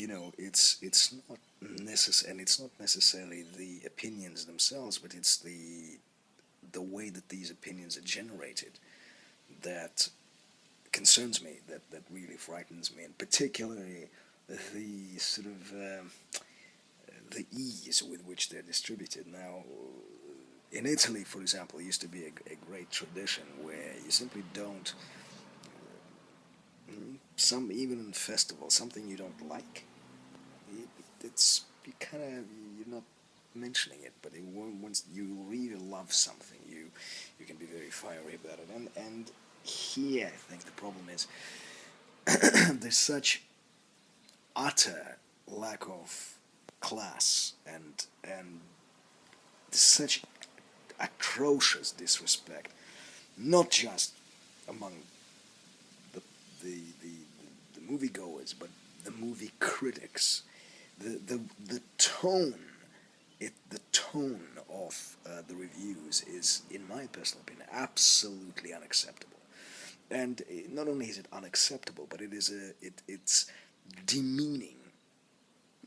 it's not necessary, and it's not necessarily the opinions themselves, but it's the way that these opinions are generated that concerns me, that really frightens me, and particularly the sort of the ease with which they're distributed. Now, in Italy, for example, used to be a great tradition where you simply don't, some even in festivals, something you don't like, it's you kind of you're not mentioning it, but once you really love something, you can be very fiery about it. And here, I think the problem is there's such utter lack of class and such atrocious disrespect, not just among the the the, the moviegoers, but the movie critics. The tone, the tone of the reviews is, in my personal opinion, absolutely unacceptable. And not only is it unacceptable, but it's demeaning,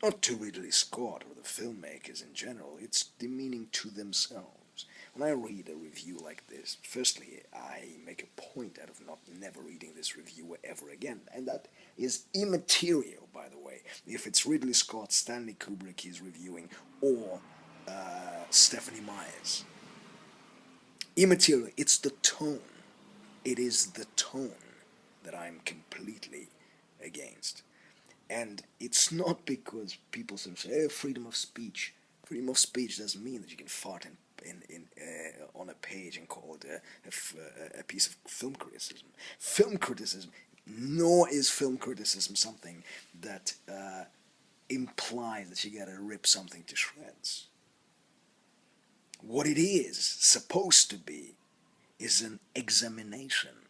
not to Ridley Scott or the filmmakers in general. It's demeaning to themselves. When I read a review like this, firstly, I make a point out of not never reading this review ever again, and that is immaterial, by the way, if it's Ridley Scott, Stanley Kubrick he's reviewing, or Stephanie Myers. Immaterial. It's the tone. It is the tone that I'm completely against. And it's not because people sort of say, freedom of speech. Freedom of speech doesn't mean that you can fart on a page and call it a piece of film criticism. Film criticism, nor is film criticism something that implies that you gotta rip something to shreds. What it is supposed to be is an examination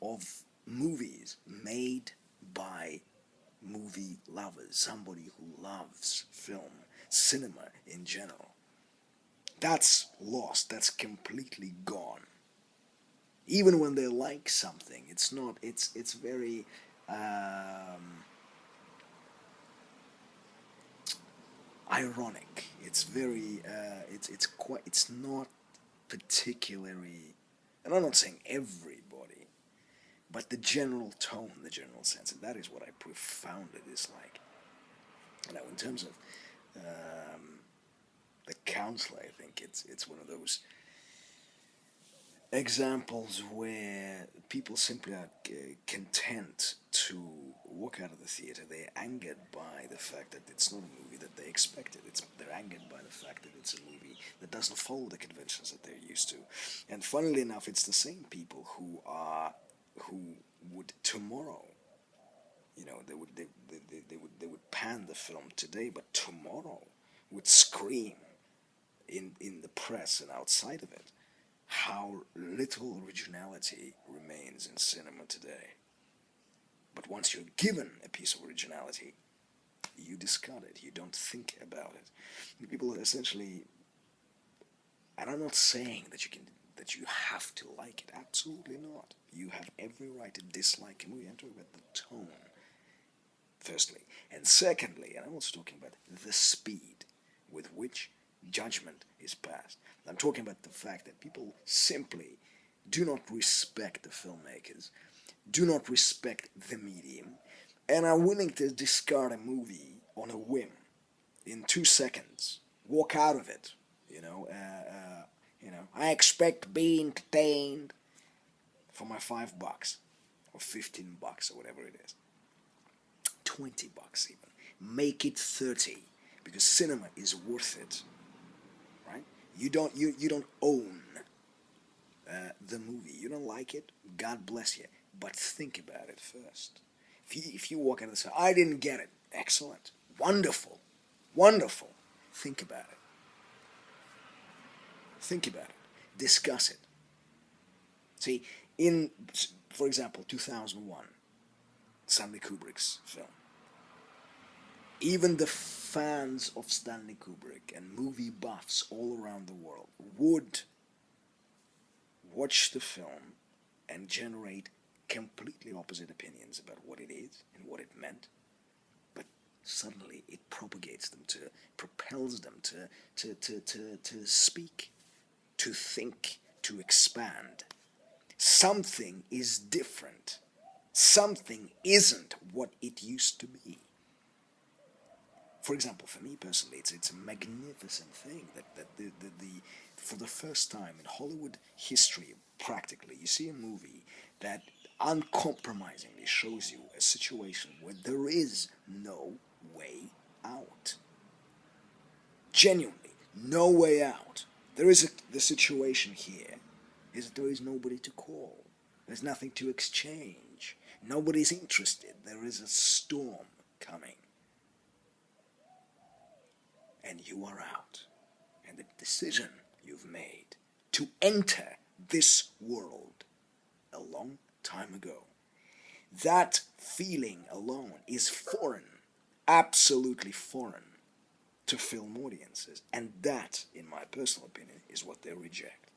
of movies made by movie lovers, somebody who loves film, cinema in general. That's lost, that's completely gone. Even when they like something, it's not, it's very ironic. It's very, it's quite, it's not particularly, and I'm not saying everybody, but the general tone, the general sense, and that is what I profoundly dislike. Now, in terms of the counselor, I think it's one of those examples where people simply are content to walk out of the theater. They're angered by the fact that it's not a movie that they expected. They're angered by the fact that it's a movie that doesn't follow the conventions that they're used to. And funnily enough, it's the same people who would tomorrow, they would pan the film today, but tomorrow would scream in the press and outside of it how little originality remains in cinema today. But once you're given a piece of originality, you discard it. You don't think about it. People essentially, and I'm not saying that you have to like it. Absolutely not. You have every right to dislike a movie. I'm talking about the tone, firstly, and secondly, and I'm also talking about the speed with which judgment is passed. I'm talking about the fact that people simply do not respect the filmmakers, do not respect the medium, and are willing to discard a movie on a whim in 2 seconds, walk out of it. I expect to be entertained for my $5 or $15 or whatever it is, $20 even. Make it 30 because cinema is worth it. You don't own the movie. You don't like it. God bless you. But think about it first. If you walk out and say, I didn't get it. Excellent. Wonderful. Wonderful. Think about it. Think about it. Discuss it. See, for example, 2001, Stanley Kubrick's film. Even the fans of Stanley Kubrick and movie buffs all around the world would watch the film and generate completely opposite opinions about what it is and what it meant. But suddenly it propagates them, propels them to speak, to think, to expand. Something is different. Something isn't what it used to be. For example, for me personally, it's a magnificent thing that for the first time in Hollywood history, practically, you see a movie that uncompromisingly shows you a situation where there is no way out. Genuinely, no way out. The situation here is that there is nobody to call. There's nothing to exchange. Nobody's interested. There is a storm coming. And you are out. And the decision you've made to enter this world a long time ago, that feeling alone is foreign, absolutely foreign to film audiences. And that, in my personal opinion, is what they reject.